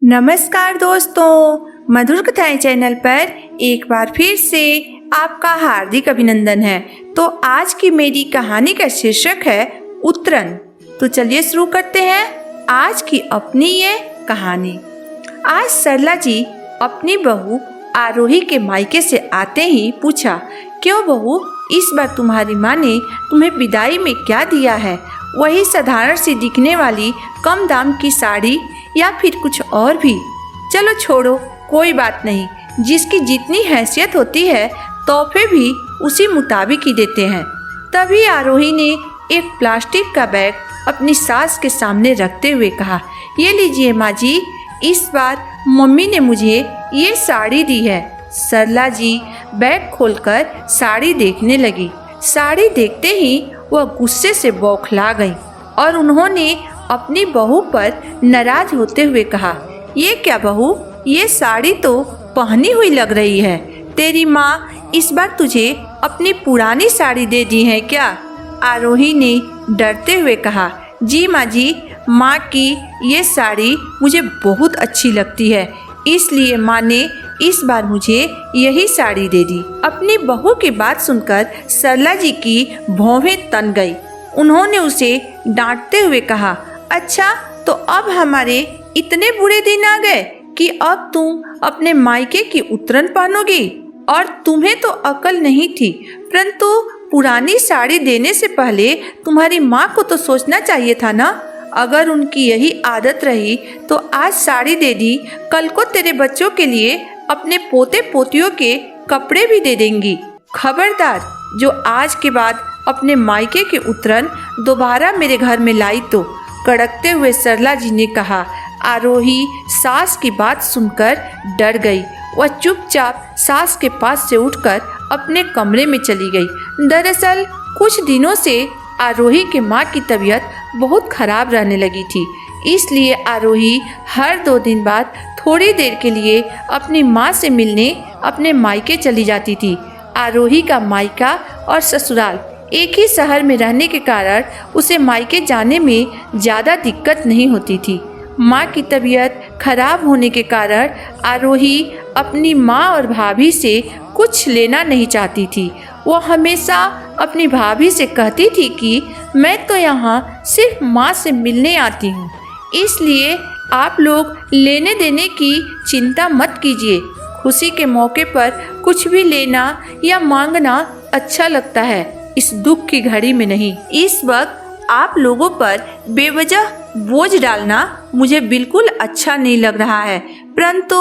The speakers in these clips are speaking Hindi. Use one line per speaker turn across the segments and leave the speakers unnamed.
नमस्कार दोस्तों, मधुर कथाएं चैनल पर एक बार फिर से आपका हार्दिक अभिनंदन है। तो आज की मेरी कहानी का शीर्षक है उतरन। तो चलिए शुरू करते हैं आज की अपनी ये कहानी। आज सरला जी अपनी बहू आरोही के मायके से आते ही पूछा, क्यों बहू, इस बार तुम्हारी माँ ने तुम्हें विदाई में क्या दिया है? वही साधारण सी दिखने वाली कम दाम की साड़ी या फिर कुछ और भी? चलो छोड़ो, कोई बात नहीं। जिसकी जितनी हैसियत होती है तोहफे भी उसी मुताबिक ही देते हैं। तभी आरोही ने एक प्लास्टिक का बैग अपनी सास के सामने रखते हुए कहा, ये लीजिए माँ जी, इस बार मम्मी ने मुझे ये साड़ी दी है। सरला जी बैग खोलकर साड़ी देखने लगी। साड़ी देखते ही वह गुस्से से बौखला गई और उन्होंने अपनी बहू पर नाराज होते हुए कहा, ये क्या बहू, ये साड़ी तो पहनी हुई लग रही है। तेरी माँ इस बार तुझे अपनी पुरानी साड़ी दे दी है क्या? आरोही ने डरते हुए कहा, जी माँ जी, माँ की ये साड़ी मुझे बहुत अच्छी लगती है, इसलिए माँ ने इस बार मुझे यही साड़ी दे दी। अपनी बहू की बात सुनकर सरला जी की भौहें तन गई। उन्होंने उसे डांटते हुए कहा, अच्छा तो अब हमारे इतने बुरे दिन आ गए कि अब तुम अपने मायके की उतरन पहनोगी? और तुम्हें तो अकल नहीं थी, परंतु पुरानी साड़ी देने से पहले तुम्हारी माँ को तो सोचना चाहिए था ना। अगर उनकी यही आदत रही तो आज साड़ी दे दी, कल को तेरे बच्चों के लिए अपने पोते पोतियों के कपड़े भी दे देंगी। खबरदार, जो आज के बाद अपने मायके की उतरन दोबारा मेरे घर में लाई तो। कड़कते हुए सरला जी ने कहा। आरोही सास की बात सुनकर डर गई। वह चुपचाप सास के पास से उठकर अपने कमरे में चली गई। दरअसल कुछ दिनों से आरोही के माँ की तबीयत बहुत खराब रहने लगी थी, इसलिए आरोही हर 2 दिन बाद थोड़ी देर के लिए अपनी माँ से मिलने अपने मायके चली जाती थी। आरोही का मायका और ससुराल एक ही शहर में रहने के कारण उसे मायके जाने में ज़्यादा दिक्कत नहीं होती थी। माँ की तबीयत खराब होने के कारण आरोही अपनी माँ और भाभी से कुछ लेना नहीं चाहती थी। वो हमेशा अपनी भाभी से कहती थी कि मैं तो यहाँ सिर्फ माँ से मिलने आती हूँ, इसलिए आप लोग लेने देने की चिंता मत कीजिए। खुशी के मौके पर कुछ भी लेना या मांगना अच्छा लगता है, इस दुख की घड़ी में नहीं। इस वक्त आप लोगों पर बेवजह बोझ डालना मुझे बिल्कुल अच्छा नहीं लग रहा है, परंतु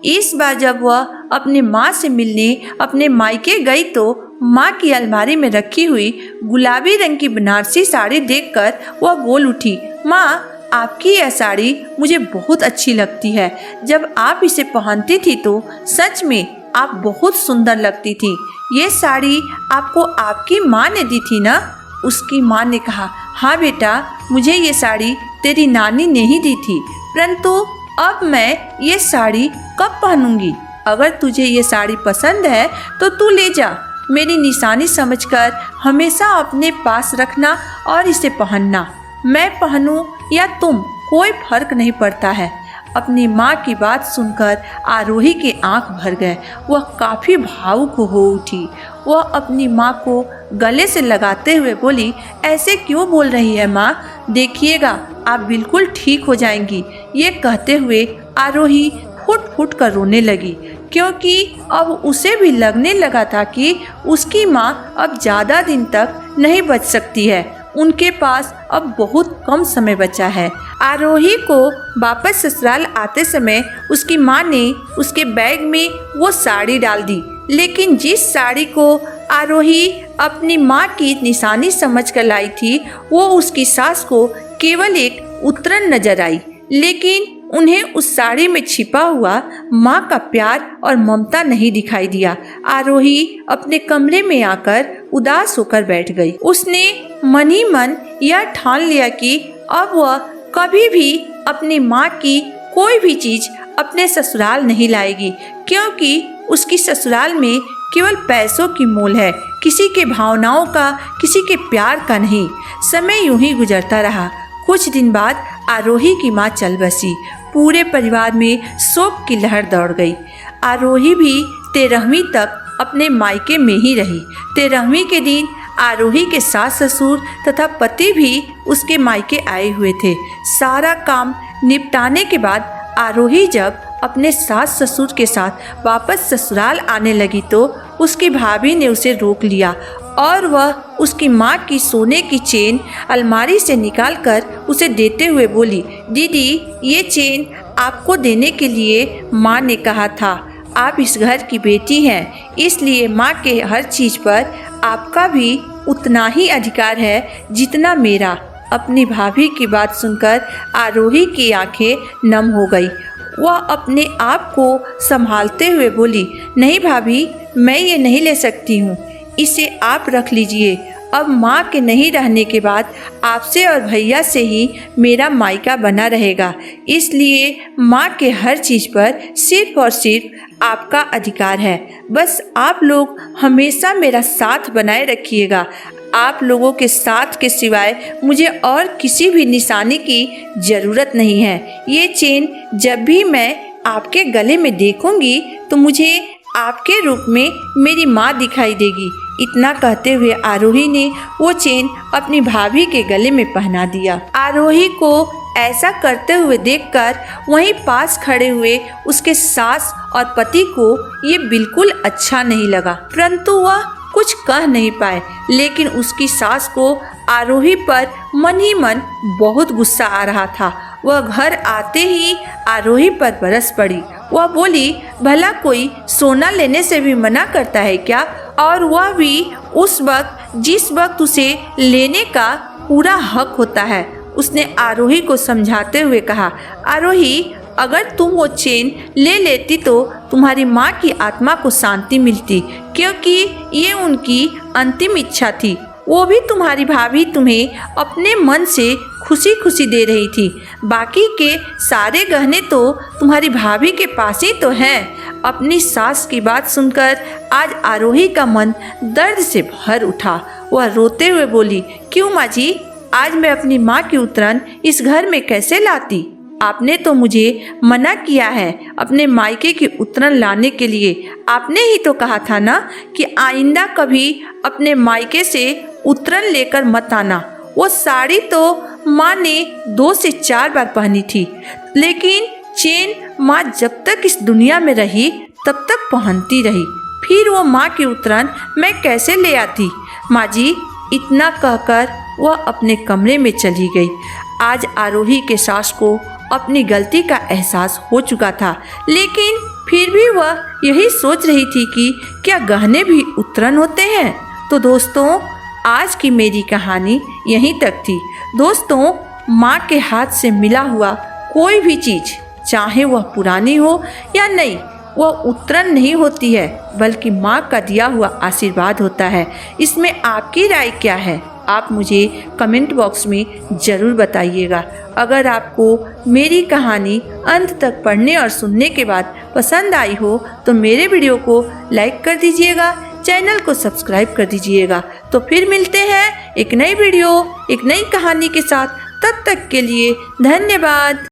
इस बार जब वह अपनी माँ से मिलने अपने मायके गई तो माँ की अलमारी में रखी हुई गुलाबी रंग की बनारसी साड़ी देखकर वह बोल उठी, माँ, आपकी यह साड़ी मुझे बहुत अच्छी लगती है। जब आप इसे पहनती थी तो सच में आप बहुत सुंदर लगती थी। ये साड़ी आपको आपकी माँ ने दी थी ना? उसकी माँ ने कहा, हाँ बेटा, मुझे ये साड़ी तेरी नानी ने ही दी थी, परंतु अब मैं ये साड़ी कब पहनूंगी? अगर तुझे ये साड़ी पसंद है तो तू ले जा, मेरी निशानी समझकर हमेशा अपने पास रखना और इसे पहनना। मैं पहनूं या तुम, कोई फर्क नहीं पड़ता है। अपनी माँ की बात सुनकर आरोही के आंख भर गए। वह काफ़ी भावुक हो उठी। वह अपनी माँ को गले से लगाते हुए बोली, ऐसे क्यों बोल रही है माँ? देखिएगा, आप बिल्कुल ठीक हो जाएंगी। ये कहते हुए आरोही फुट फुट कर रोने लगी, क्योंकि अब उसे भी लगने लगा था कि उसकी माँ अब ज़्यादा दिन तक नहीं बच सकती है। उनके पास अब बहुत कम समय बचा है। आरोही को वापस ससुराल आते समय उसकी माँ ने उसके बैग में वो साड़ी डाल दी, लेकिन जिस साड़ी को आरोही अपनी माँ की निशानी समझ कर लाई थी वो उसकी सास को केवल एक उतरन नजर आई, लेकिन उन्हें उस साड़ी में छिपा हुआ माँ का प्यार और ममता नहीं दिखाई दिया। आरोही अपने कमरे में आकर उदास होकर बैठ गई। उसने मन ही मन यह ठान लिया कि अब वह कभी भी अपनी माँ की कोई भी चीज अपने ससुराल नहीं लाएगी, क्योंकि उसकी ससुराल में केवल पैसों की मोल है, किसी के भावनाओं का, किसी के प्यार का नहीं। समय यूं ही गुजरता रहा। कुछ दिन बाद आरोही की माँ चल बसी। पूरे परिवार में शोक की लहर दौड़ गई। आरोही भी 13वीं तक अपने मायके में ही रही। 13वीं के दिन आरोही के सास ससुर तथा पति भी उसके मायके आए हुए थे। सारा काम निपटाने के बाद आरोही जब अपने सास ससुर के साथ वापस ससुराल आने लगी तो उसकी भाभी ने उसे रोक लिया और वह उसकी माँ की सोने की चेन अलमारी से निकालकर उसे देते हुए बोली, दीदी ये चेन आपको देने के लिए माँ ने कहा था। आप इस घर की बेटी हैं, इसलिए माँ के हर चीज़ पर आपका भी उतना ही अधिकार है जितना मेरा। अपनी भाभी की बात सुनकर आरोही की आंखें नम हो गई। वह अपने आप को संभालते हुए बोली, नहीं भाभी, मैं ये नहीं ले सकती हूँ, इसे आप रख लीजिए। अब माँ के नहीं रहने के बाद आपसे और भैया से ही मेरा मायका बना रहेगा, इसलिए माँ के हर चीज़ पर सिर्फ और सिर्फ आपका अधिकार है। बस आप लोग हमेशा मेरा साथ बनाए रखिएगा। आप लोगों के साथ के सिवाय मुझे और किसी भी निशानी की ज़रूरत नहीं है। ये चेन जब भी मैं आपके गले में देखूंगी तो मुझे आपके रूप में मेरी माँ दिखाई देगी। इतना कहते हुए आरोही ने वो चेन अपनी भाभी के गले में पहना दिया। आरोही को ऐसा करते हुए देखकर वहीं पास खड़े हुए उसके सास और पति को ये बिल्कुल अच्छा नहीं लगा, परंतु वह कुछ कह नहीं पाए। लेकिन उसकी सास को आरोही पर मन ही मन बहुत गुस्सा आ रहा था। वह घर आते ही आरोही पर बरस पड़ी। वह बोली, भला कोई सोना लेने से भी मना करता है क्या? और वह भी उस वक्त जिस वक्त उसे लेने का पूरा हक होता है। उसने आरोही को समझाते हुए कहा, आरोही, अगर तुम वो चेन ले लेती तो तुम्हारी माँ की आत्मा को शांति मिलती, क्योंकि ये उनकी अंतिम इच्छा थी। वो भी तुम्हारी भाभी तुम्हें अपने मन से खुशी खुशी दे रही थी। बाकी के सारे गहने तो तुम्हारी भाभी के पास ही तो हैं। अपनी सास की बात सुनकर आज आरोही का मन दर्द से भर उठा। वह रोते हुए बोली, क्यों माँ जी, आज मैं अपनी माँ की उतरन इस घर में कैसे लाती? आपने तो मुझे मना किया है अपने मायके की उतरन लाने के लिए। आपने ही तो कहा था ना कि आइंदा कभी अपने मायके से उतरन लेकर मत आना। वो साड़ी तो माँ ने 2 से 4 बार पहनी थी, लेकिन चेन माँ जब तक इस दुनिया में रही तब तक पहनती रही। फिर वो माँ की उतरन मैं कैसे ले आती? माँ जी, इतना कहकर वह अपने कमरे में चली गई। आज आरोही के सास को अपनी गलती का एहसास हो चुका था, लेकिन फिर भी वह यही सोच रही थी कि क्या गहने भी उतरन होते हैं। तो दोस्तों, आज की मेरी कहानी यहीं तक थी। दोस्तों, माँ के हाथ से मिला हुआ कोई भी चीज़, चाहे वह पुरानी हो या नई, वह उतरन नहीं होती है, बल्कि माँ का दिया हुआ आशीर्वाद होता है। इसमें आपकी राय क्या है? आप मुझे कमेंट बॉक्स में ज़रूर बताइएगा। अगर आपको मेरी कहानी अंत तक पढ़ने और सुनने के बाद पसंद आई हो तो मेरे वीडियो को लाइक कर दीजिएगा, चैनल को सब्सक्राइब कर दीजिएगा। तो फिर मिलते हैं एक नई वीडियो, एक नई कहानी के साथ। तब तक के लिए धन्यवाद।